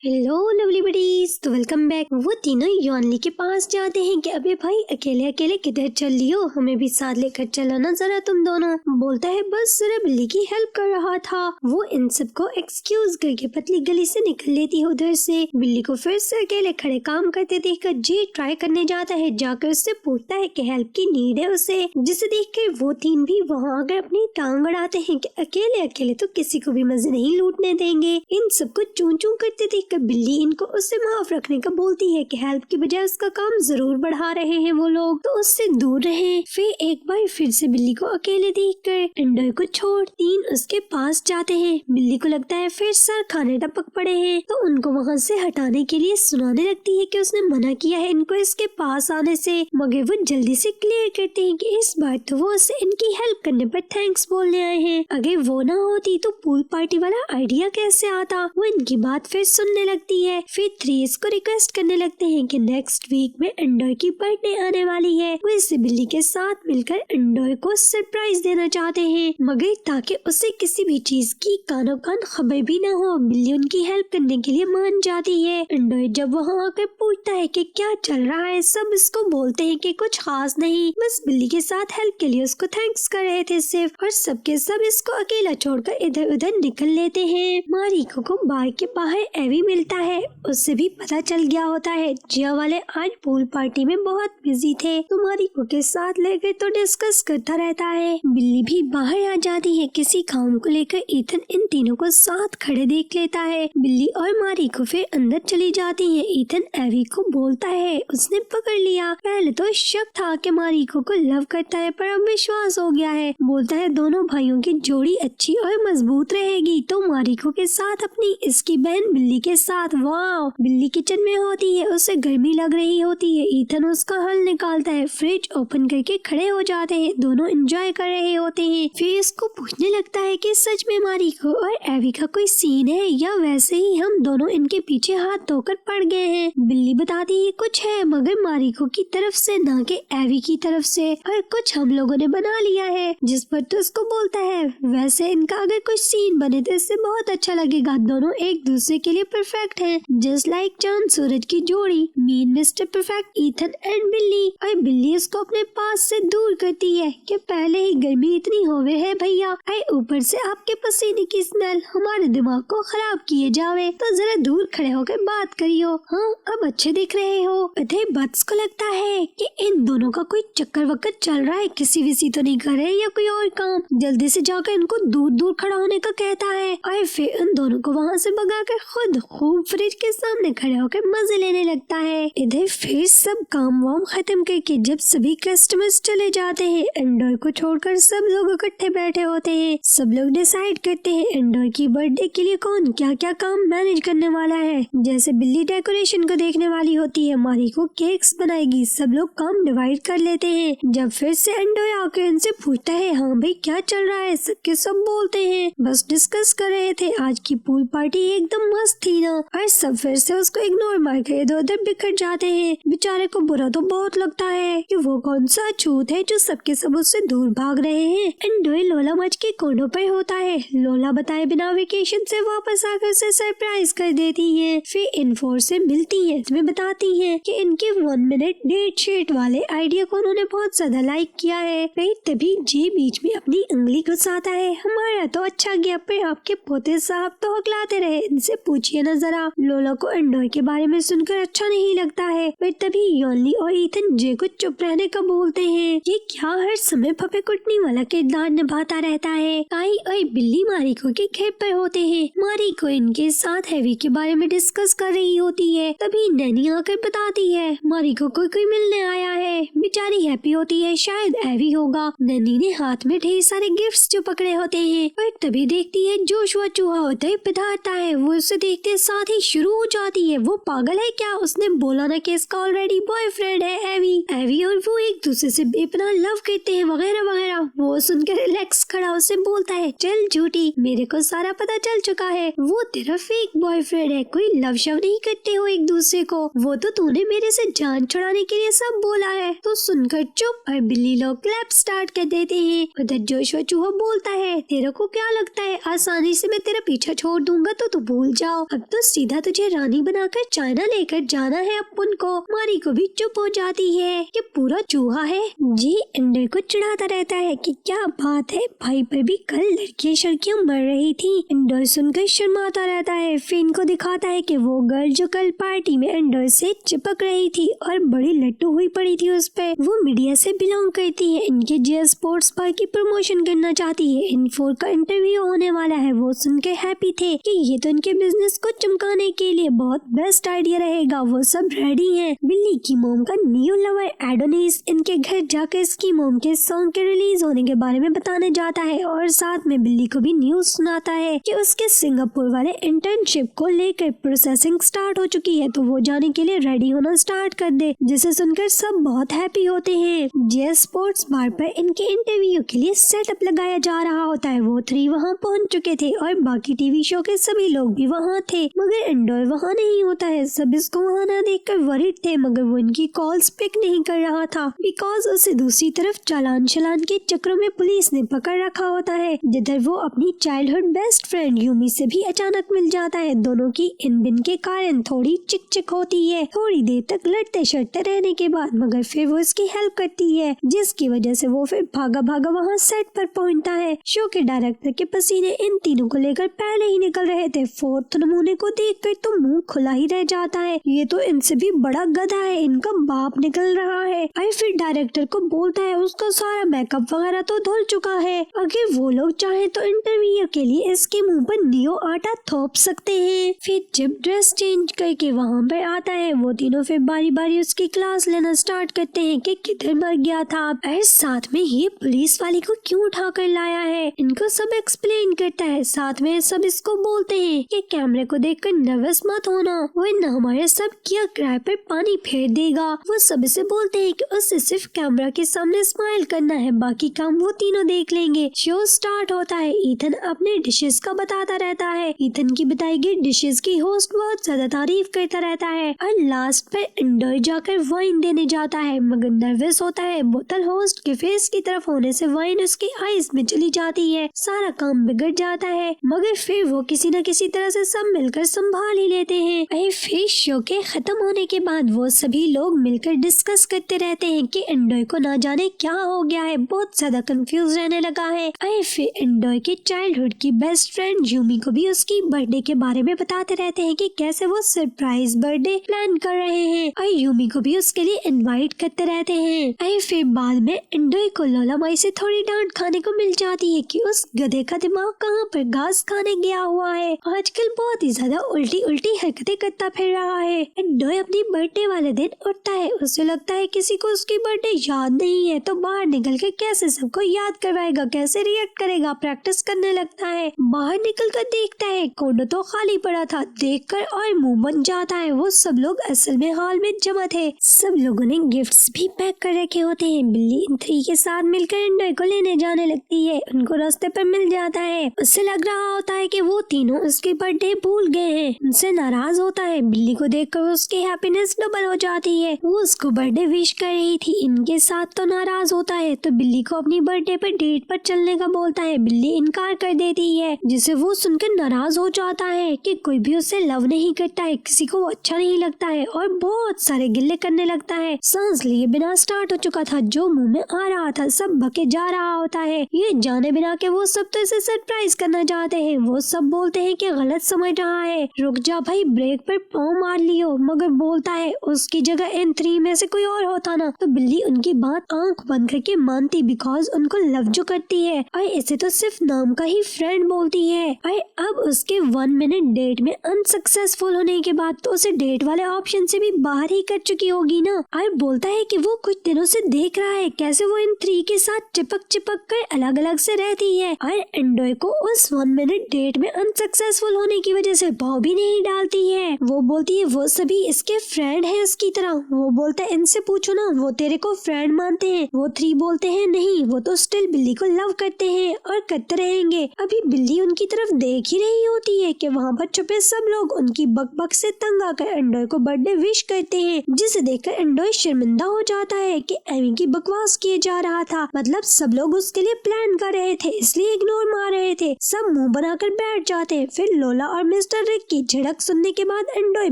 Hello lovely buddies, तो welcome back. वो तीनों यॉनली के पास जाते हैं कि अबे भाई अकेले अकेले किधर चल लियो, हमें भी साथ लेकर चलो ना जरा तुम दोनों। बोलता है बस जरा बिल्ली की हेल्प कर रहा था। वो इन सबको एक्सक्यूज करके पतली गली से निकल लेती है उधर से। बिल्ली को फिर से अकेले खड़े काम करते देखकर जी ट्राई करने जाता है। जाकर उससे पूछता है कि हेल्प की नीड है उसे, जिसे देखकर वो तीन भी वहाँ आकर अपनी टांग अड़ाते हैं कि अकेले अकेले तो किसी को भी मजे नहीं लूटने देंगे। इन सबको चूं चूं करते देख बिल्ली इनको उससे माफ रखने का बोलती है कि हेल्प की बजाय उसका काम जरूर बढ़ा रहे हैं वो लोग, तो उससे दूर रहे। फिर एक बार फिर से बिल्ली को अकेले देखकर एंडोय को छोड़ तीन उसके पास जाते हैं। बिल्ली को लगता है फिर सर खाने टपक पड़े हैं, तो उनको वहाँ से हटाने के लिए सुनाने लगती है कि उसने मना किया है इनको इसके पास आने से। मगर वो जल्दी से क्लियर करते हैं कि इस बार तो वो उसे इनकी हेल्प करने पर थैंक्स बोलने आए हैं। अगर वो ना होती तो पूल पार्टी वाला आइडिया कैसे आता। वो इनकी बात फिर सुनने लगती है। फिर थ्रीस को रिक्वेस्ट करने लगते हैं कि नेक्स्ट वीक में एंडोय की बर्थडे आने वाली है। वो इसे बिल्ली के साथ मिलकर एंडोय को सरप्राइज देना चाहते हैं, मगर ताकि उसे किसी भी चीज की कानो कान खबर भी न हो। बिल्ली उनकी हेल्प करने के लिए मान जाती है। एंडोय जब वहाँ आकर पूछता है कि क्या चल रहा है, सब इसको बोलते हैं कि कुछ खास नहीं, बस बिल्ली के साथ हेल्प के लिए उसको थैंक्स कर रहे थे सिर्फ, और सबके सब इसको अकेला छोड़कर इधर उधर निकल लेते हैं। मारिको को बार के बाहर एवी मिलता है, उससे भी पता चल गया होता है जिया वाले आज पूल पार्टी में बहुत बिजी थे, तो मारिको के साथ लेकर तो डिस्कस करता रहता है। बिल्ली भी बाहर आ जाती है किसी काम को लेकर। ईथन इन तीनों को साथ खड़े देख लेता है। बिल्ली और मारिको फिर अंदर चली जाती है। ईथन एवी को बोलता है उसने पकड़ लिया। पहले तो शक था कि मारिको को लव करता है, पर अब विश्वास हो गया है। बोलता है दोनों भाइयों की जोड़ी अच्छी और मजबूत रहेगी, तो मारिको के साथ अपनी इसकी बहन बिल्ली के साथ। वाह, बिल्ली किचन में होती है, उसे गर्मी लग रही होती है। ईथन उसका हल निकालता है, फ्रिज ओपन करके खड़े हो जाते हैं। दोनों एंजॉय कर रहे होते हैं। फिर इसको पूछने लगता है कि सच में मारिको और एवी का कोई सीन है या वैसे ही हम दोनों इनके पीछे हाथ धोकर पड़ गए हैं। बिल्ली बताती है कुछ है, मगर मारिको की तरफ से ना कि एवी की तरफ से, और कुछ हम लोगों ने बना लिया है। जिस पर तो उसको बोलता है वैसे इनका अगर कुछ सीन बने तो इससे बहुत अच्छा लगेगा। दोनों एक दूसरे के लिए परफेक्ट हैं, जस्ट लाइक चांद सूरज की जोड़ी, me and mister perfect, Ethan and बिल्ली। और बिल्ली इसको अपने पास से दूर करती है कि पहले ही गर्मी इतनी होवे है भैया, और ऊपर से आपके पसीने की स्मेल हमारे दिमाग को खराब किए जावे, तो जरा दूर खड़े होकर बात करियो। हाँ, अब अच्छे दिख रहे हो। अरे बट्स को लगता है कि इन दोनों का कोई चक्कर वक्कर चल रहा है, किसी विसी तो नहीं कर रहे या कोई और काम। जल्दी से जाकर इनको दूर दूर खड़ा होने का कहता है, और फिर इन दोनों को वहाँ से भगाकर खुद खूब फ्रिज के सामने खड़े होकर मजे लेने लगता है। इधर फिर सब काम वाम खत्म करके जब सभी कस्टमर्स चले जाते हैं, एंडोय को छोड़कर सब लोग इकट्ठे बैठे होते हैं। सब लोग डिसाइड करते हैं एंडोय की बर्थडे के लिए कौन क्या क्या काम मैनेज करने वाला है। जैसे बिल्ली डेकोरेशन को देखने वाली होती है, मारिको केक्स बनाएगी। सब लोग काम डिवाइड कर लेते हैं। जब फिर से एंडोय आकर इनसे पूछता है हाँ भाई क्या चल रहा है, सबके सब बोलते हैं बस डिस्कस कर रहे थे, आज की पूल पार्टी एकदम मस्त थी ना। और सब फिर से उसको इग्नोर मार के इधर उधर बिखर जाते हैं। बेचारे को बुरा तो बहुत लगता है कि वो कौन सा अछूत है जो सबके सब उससे दूर भाग रहे हैं। एंडोय लोला मच के कोनों पर होता है। लोला बताए बिना वेकेशन से वापस आकर उसे सरप्राइज कर देती है। फिर इन्फोर से मिलती है, इसमें बताती है कि इनके 1 मिनट डेट शीट वाले आइडिया को उन्होंने बहुत ज्यादा लाइक किया है। फिर तभी जी बीच में अपनी उंगली घुसाता है, हमारा तो अच्छा गया पर आपके पोते साहब तो हकलाते रहे, इनसे पूछिए न जरा। लोला को एंडोय के बारे में सुनकर अच्छा नहीं लगता है। फिर तभी यॉनली और ईथन जे को चुप रहने का बोलते हैं। ये क्या हर समय फपे कुटनी वाला किरदार निभाता रहता है। काई और बिल्ली मारिको के घर पर होते हैं। मारिको इनके साथ हैवी के बारे में डिस्कस कर रही होती है। तभी नैनी आकर बताती है मारिको को कोई मिलने आया है। बेचारी हैप्पी होती है, शायद हैवी होगा। नैनी ने हाथ में ढेर सारे गिफ्ट्स जो पकड़े होते हैं। और तभी देखती है जोशुआ चूहा होता है पधारता है। वो उसे देखते साथ ही शुरू हो जाती है, वो पागल है क्या, उसने बोला ना कि इसका ऑलरेडी बॉयफ्रेंड है एवी और वो एक दूसरे से बेपनाह लव करते हैं वगैरह वगैरह। वो सुनकर रिलैक्स खड़ा उसे बोलता है चल झूठी, मेरे को सारा पता चल चुका है, वो तेरा फेक बॉयफ्रेंड है, कोई लव शव नहीं करते हो एक दूसरे को, वो तो तूने मेरे से जान छुड़ाने के लिए सब बोला है। तो सुनकर चुप और बिल्ली लोग क्लैप स्टार्ट कर देते हैं। उधर जोशुआ चूहा बोलता है तेरे को क्या लगता है आसानी से मैं तेरा पीछा छोड़ दूंगा तो तू भूल जाओ, अब तो सीधा तुझे रानी बनाकर चाइना लेकर जाना है अपन को। मारी को भी चुप हो जाती है कि पूरा चूहा है। जी एंडर को चिढ़ाता रहता है कि क्या बात है, भाई पर भी कल लड़कियां शड़कियां मर रही थी। एंडर सुनकर शर्माता रहता है। फिन को दिखाता है कि वो गर्ल जो कल पार्टी में एंडर से चिपक रही थी और बड़ी लट्टू हुई पड़ी थी उस पे, वो मीडिया से बिलोंग करती है। इनके जे स्पोर्ट्स बार की प्रमोशन करना चाहती है। इन4 का इंटरव्यू होने वाला है। वो सुनकर हैप्पी थे कि ये तो इनके बिजनेस को चमकाने के लिए बहुत बेस्ट आइडिया रहेगा। वो सब रेडी हैं। बिल्ली की मोम का न्यू लवर एडोनिस इनके घर जाकर इसकी मोम के सॉन्ग के रिलीज होने के बारे में बताने जाता है और साथ में बिल्ली को भी न्यूज सुनाता है कि उसके सिंगापुर वाले इंटर्नशिप को लेकर प्रोसेसिंग स्टार्ट हो चुकी है, तो वो जाने के लिए रेडी होना स्टार्ट कर दे। जिसे सुनकर सब बहुत हैप्पी होते हैं। जे स्पोर्ट्स बार पर इनके इंटरव्यू के लिए सेटअप लगाया जा रहा होता है। वो 3 वहाँ पहुंच चुके थे और बाकी टीवी शो के सभी लोग भी वहाँ थे, मगर एंडर वहाँ नहीं होता है। सब इसको वहाँ न देखकर वरीड थे, मगर वो इनकी कॉल्स पिक नहीं कर रहा था बिकॉज उसे दूसरी तरफ चालान के चक्रों में पुलिस ने पकड़ रखा होता है, जिधर वो अपनी चाइल्डहुड बेस्ट फ्रेंड यूमी से भी अचानक मिल जाता है। दोनों की इन बिन के कारण थोड़ी चिक चिक होती है थोड़ी देर तक लड़ते शड़ते रहने के बाद, मगर फिर वो इसकी हेल्प करती है, जिसकी वजह से वो फिर भागा भागा वहाँ सेट पर पहुंचता है। शो के डायरेक्टर के पसीने इन तीनों को लेकर पहले ही निकल रहे थे। 4th नमूने को देखकर तो मुंह खुला ही रह जाता है। ये तो इनसे भी बड़ा गधा है, इनका बाप निकल रहा है। और फिर डायरेक्टर को बोलता है उसका सारा मेकअप वगैरह तो धुल चुका है, अगर वो लोग चाहे तो इंटरव्यू के लिए इसके मुंह पर नियो आटा थोप सकते हैं। फिर जब ड्रेस चेंज करके वहाँ पर आता है, वो तीनों फिर बारी बारी उसकी क्लास लेना स्टार्ट करते हैं कि किधर मर गया था और साथ में ये पुलिस वाले को क्यों उठा कर लाया है। इनको सब एक्सप्लेन करता है। साथ में सब इसको बोलते हैं कि कैमरे को देखकर नर्वस मत होना, वरना हमारे सब किया किराए पर पानी फेर देगा। वो सब इसे बोलते हैं कि उसे सिर्फ कैमरा के सामने स्माइल करना है, बाकी काम वो तीनों देख लेंगे। शो स्टार्ट होता है। ईथन अपने डिशेस का बताता रहता है। ईथन की बताई गई डिशेस की होस्ट बहुत ज्यादा तारीफ करता रहता है और लास्ट पे एंडर जाकर वाइन देने जाता है, मगर नर्वस होता है। बोतल होस्ट के फेस की तरफ होने से वाइन उसकी आईज में चली जाती है। सारा काम बिगड़ जाता है, मगर फिर वो किसी न किसी तरह से सब मिलकर संभाल ही लेते हैं। फिर शो के खत्म होने के बाद वो सभी लोग मिलकर डिस्कस करते रहते हैं कि एंडर को ना जाने क्या हो गया है, बहुत ज्यादा कंफ्यूज रहने लगा है। फिर एंडर के चाइल्डहुड की बेस्ट फ्रेंड यूमी को भी उसकी बर्थडे के बारे में बताते रहते हैं कि कैसे वो सरप्राइज बर्थडे प्लान कर रहे हैं और यूमी को भी उसके लिए इनवाइट करते रहते हैं। फिर बाद में एंडर को लोला माई से थोड़ी डांट खाने को मिल जाती है कि उस गधे का दिमाग कहाँ पर घास खाने गया हुआ है, आजकल बहुत ही ज्यादा उल्टी उल्टी हरकतें करता फिर रहा है। एंडर अपनी बर्थडे वाले दिन उठता है। उसे लगता है किसी को उसकी बर्थडे याद नहीं है, तो बाहर निकल के कैसे सबको याद करवाएगा, कैसे रिएक्ट करेगा, प्रैक्टिस करने लगता है। बाहर निकल कर देखता है कोंडो तो खाली पड़ा था, देखकर और मुंह बन जाता है। वो सब लोग असल में हॉल में जमा थे। सब लोगों ने गिफ्ट्स भी पैक कर रखे होते हैं। बिल्ली इन 3 के साथ मिलकर एंडर को लेने जाने लगती है। उनको रास्ते पर मिल जाता है। उससे लग रहा होता है कि वो तीनों उसकी बर्थडे भूल गए हैं। उनसे नाराज होता है। बिल्ली को देखकर उसकी हैप्पीनेस डबल हो जाती है। वो उसको बर्थडे विश कर रही थी, इनके साथ तो नाराज होता है, तो बिल्ली को अपनी बर्थडे पर डेट पर चलने का बोलता है। बिल्ली इनकार कर देती है, जिसे वो सुनकर नाराज हो जाता है कि कोई भी उसे लव नहीं करता है, किसी को अच्छा नहीं लगता है और बहुत सारे गिल्ले करने लगता है। सांस लिए बिना स्टार्ट हो चुका था, जो मुंह में आ रहा था सब बके जा रहा होता है। ये जाने बिना के वो सब तो इसे सरप्राइज करना चाहते हैं। वो सब बोलते हैं कि गलत समझ रहा है, रुक जा भाई, ब्रेक पर पाँव मार लियो, मगर बोलता है उसकी जगह इन 3 में से कोई और होता ना। तो बिल्ली उनकी बात आंख बंद करके मानती बिकॉज उनको लव जो करती है और इसे तो सिर्फ नाम का ही फ्रेंड बोलती है। और अब उसके 1 मिनट डेट में अनसक्सेसफुल होने के बाद तो उसे डेट वाले ऑप्शन से भी बाहर ही कर चुकी होगी ना। और बोलता है कि वो कुछ दिनों से देख रहा है कैसे वो इन 3 के साथ चिपक चिपक कर अलग अलग से रहती है और एंडर को उस 1 मिनट डेट में अनसक्सेसफुल होने की वजह से भाव भी नहीं डालती है। वो बोलती है वो सभी इसके फ्रेंड है इसकी तरह। वो बोलता है इनसे पूछो ना, वो तेरे को फ्रेंड मानते हैं। वो 3 बोलते हैं नहीं, वो तो स्टिल बिल्ली को लव करते हैं और करते रहेंगे। अभी बिल्ली उनकी तरफ देख ही रही होती है कि वहाँ पर छुपे सब लोग उनकी बकबक से तंग आकर एंडर को बर्थडे विश करते हैं, जिसे देखकर एंडर शर्मिंदा हो जाता है कि एमी की बकवास किए जा रहा था। मतलब सब लोग उसके लिए प्लान कर रहे थे, इसलिए इग्नोर मार रहे थे। सब मुंह बनाकर बैठ जाते हैं। फिर लोला और मिस्टर रिक की झड़क सुनने के बाद एंड्रॉय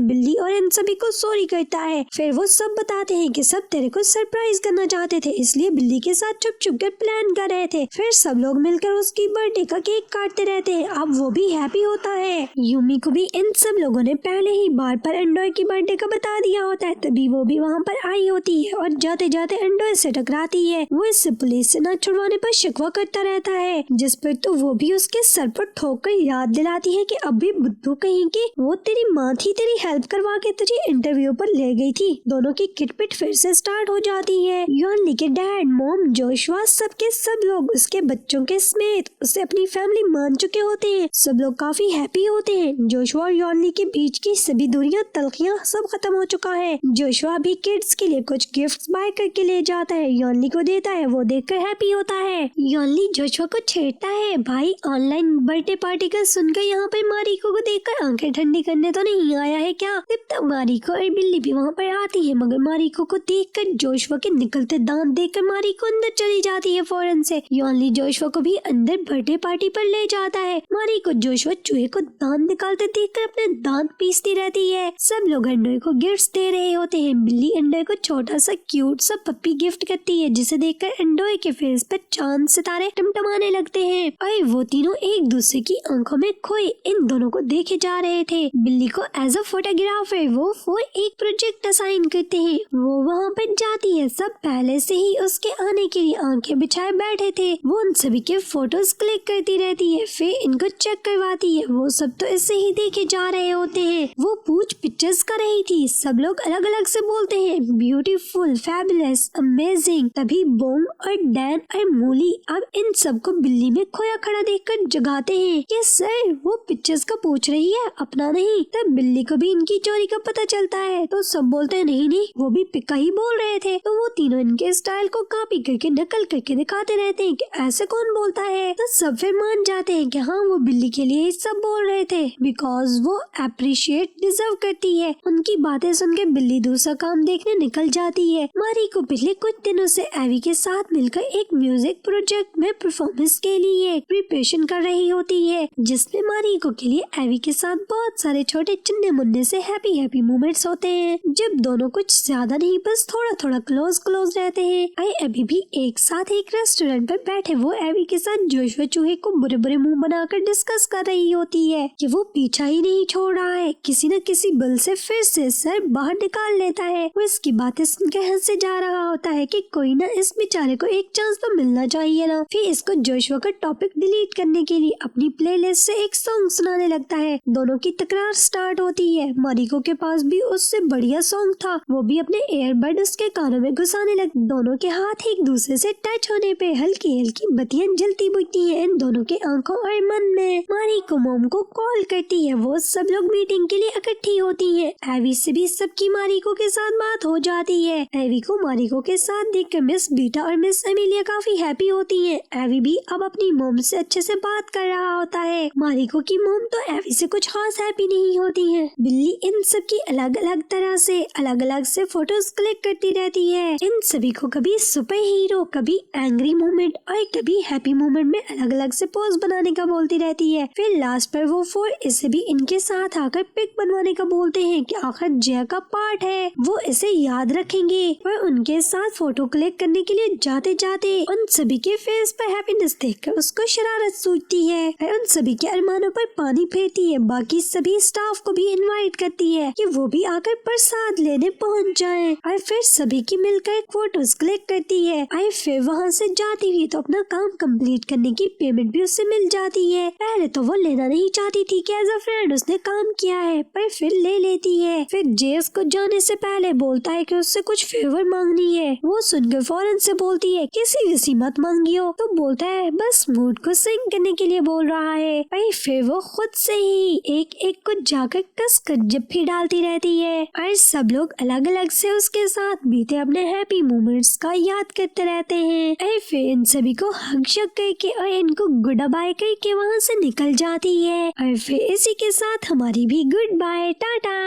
बिल्ली और इन सभी को सॉरी कहता है। फिर वो सब बताते हैं कि सब तेरे को सरप्राइज करना चाहते थे, इसलिए बिल्ली के साथ छुप छुप कर प्लान कर रहे थे। फिर सब लोग मिलकर उसकी बर्थडे का केक काटते रहते हैं। अब वो भी हैप्पी होता है। यूमी को भी इन सब लोगों ने पहले ही बार पर एंड्रॉय की बर्थडे का बता दिया होता है, तभी वो भी वहाँ पर आई होती है और जाते जाते एंड्रॉय से टकराती है। वो इससे पुलिस से न छुड़वाने पर शिकवा करता रहता है, जिस पर तो वो भी उसके सर पर ठोक कर याद दिलाती है कि अभी बुद्धू कहीं की वो तेरी माँ थी, तेरी हेल्प करवा के तुझे इंटरव्यू पर ले गई थी। दोनों की किटपिट फिर से स्टार्ट हो जाती है। यॉनली के डैड, मॉम, जोशुआ सबके सब लोग उसके बच्चों के समेत उसे अपनी फैमिली मान चुके होते हैं। सब लोग काफी हैप्पी होते हैं। जोशुआ और यॉनली के बीच की सभी दूरियां, तलखियां सब खत्म हो चुका है। जोशुआ भी किड्स के लिए कुछ गिफ्ट्स बाय करके ले जाता है, यॉनली को देता है। वो देखकर हैप्पी होता है। यॉनली जोशुआ को छेड़ता है, भाई ऑनलाइन बर्थडे पार्टी का सुनकर यहाँ पर मारिको को देखकर आंखें ठंडी करने तो नहीं आया है क्या? तब तक मारिको और बिल्ली भी वहाँ पर आती है, मगर मारिको को देखकर जोशुआ के निकलते दांत देखकर मारिको अंदर चली जाती है फौरन से। यॉनली जोशुआ को भी अंदर बर्थडे पार्टी पर ले जाता है। मारिको जोशुआ चूहे को दांत निकालते देखकर अपने दांत पीसती रहती है। सब लोग एंड्रॉय को गिफ्ट्स दे रहे होते हैं। बिल्ली एंड्रॉय को छोटा सा क्यूट सा पप्पी गिफ्ट करती है, जिसे देखकर एंड्रॉय के फेस पर चांद सितारे टमटमाने लगते हैं। और वो तीनों एक दूसरे की आंखों में खोए इन दोनों को देखे जा रहे थे। बिल्ली को एज अ फोटोग्राफर वो एक प्रोजेक्ट असाइन करते हैं। वो वहाँ पर जाती है। सब पहले से ही उसके आने के लिए आंखें बिछाए बैठे थे। वो उन सभी के फोटोज क्लिक करती रहती है, फिर इनको चेक करवाती है। वो सब तो इससे ही देखे जा रहे होते हैं। वो पूछ पिक्चर्स कर रही थी। सब लोग अलग अलग से बोलते हैं, ब्यूटीफुल, फैबुलस, अमेजिंग। तभी बोंग और डैन और मूली अब इन सबको बिल्ली में खोया खड़ा देखकर जगाते हैं कि सर वो पिक्चर्स का पूछ रही है, अपना नहीं। तब बिल्ली को भी इनकी चोरी का पता चलता है, तो सब बोलते हैं नहीं नहीं वो भी पिक्का ही बोल रहे थे। तो वो तीनों इनके स्टाइल को कॉपी करके नकल करके दिखाते रहते हैं कि ऐसे कौन बोलता है। तो सब फिर मान जाते हैं कि हाँ वो बिल्ली के लिए सब बोल रहे थे, बिकॉज वो अप्रिशिएट डिजर्व करती है। उनकी बातें सुनकर बिल्ली दूसरा काम देखने निकल जाती है। मारिको पिछले कुछ दिनों से एवी के साथ मिलकर एक म्यूजिक प्रोजेक्ट में परफॉर्मेंस के लिए प्रिपरेशन कर रही होती है, जिसमें मारिको के लिए एवी के साथ बहुत सारे छोटे चिन्ने मुन्ने से हैप्पी मोमेंट्स होते हैं। जब दोनों कुछ ज्यादा नहीं बस थोड़ा थोड़ा क्लोज रहते हैं। आई अभी भी एक साथ एक रेस्टोरेंट पर बैठे वो एवी के साथ जोशुआ चूहे को बुरे बुरे मुंह बनाकर डिस्कस कर रही होती है कि वो पीछा ही नहीं छोड़ रहा है, किसी न किसी बल से फिर से सर बाहर निकाल लेता है। वो इसकी बातें सुनकर हंसे जा रहा होता है कि कोई ना इस बेचारे को एक चांस तो मिलना चाहिए ना। फिर इसको जोशुआ का टॉपिक डिलीट करने के लिए अपनी प्लेलिस्ट से एक सॉन्ग सुनाने लगता है। दोनों की तकरार स्टार्ट होती है। मारिको के पास भी उससे बढ़िया सॉन्ग था, वो भी अपने एयरबड उसके कानों में घुसाने लगी। दोनों के हाथ एक दूसरे से टच होने पे हल्की हल्की बत्तियां जलती बुझती हैं इन दोनों के आंखों और मन में। मारिको मॉम को कॉल करती है। वो सब लोग मीटिंग के लिए इकट्ठी होती हैं। एवी से भी सबकी मारिको के साथ बात हो जाती है। एवी को मारिको के साथ देखकर मिस बीटा और मिस एमिलिया काफी हैप्पी होती हैं। एवी भी अब अपनी मॉम से अच्छे से बात कर रहा होता है। मारिको की मॉम तो एवी से कुछ खास हैप्पी नहीं होती है। बिल्ली इन सब की अलग अलग तरह से अलग अलग से फोटोज क्लिक करती रहती है। इन सभी को कभी सुपर हीरो, कभी एंग्री मोमेंट और कभी हैप्पी मोमेंट में अलग अलग से पोज बनाने का बोलती रहती है। फिर लास्ट पर वो फोर इसे भी इनके साथ आकर पिक बनवाने का बोलते हैं कि आखिर जय का पार्ट है, वो इसे याद रखेंगे। पर उनके साथ फोटो क्लिक करने के लिए जाते जाते उन सभी के फेस पर हैप्पीनेस देखकर उसको शरारत सूझती है और उन सभी के अरमानों पर पानी फेरती है। बाकी सभी स्टाफ को भी इनवाइट करती है कि वो भी आकर प्रसाद लेने पहुंच जाएं। और फिर सभी की मिलकर फोटोज क्लिक करती है। और फिर वहाँ से जाती हुई तो अपना काम कंप्लीट करने की पेमेंट भी उससे मिल जाती है। पहले तो वो लेना नहीं चाहती थी कि एज अ फ्रेंड उसने काम किया है, पर फिर ले लेती है। फिर जेस को जाने से पहले बोलता है कि उससे कुछ फेवर मांगनी है। वो सुनकर फौरन से बोलती है किसी मत मांगियो। तो बोलता है बस मूड को सिंक करने के लिए बोल रहा है। पर फिर वो खुद से ही एक एक को जाकर कस कर जप्फी डालती रहती है। और सब लोग अलग अलग से उसके साथ बीते अपने हैप्पी मोमेंट्स का याद करते रहते हैं। और फिर इन सभी को हग शक करके और इनको गुड बाय करके वहाँ से निकल जाती है। और फिर इसी के साथ हमारी भी गुड बाय टाटा।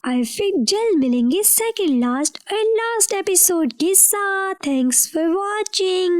और फिर जल्द मिलेंगे सेकंड लास्ट और लास्ट एपिसोड के साथ। Thanks for watching.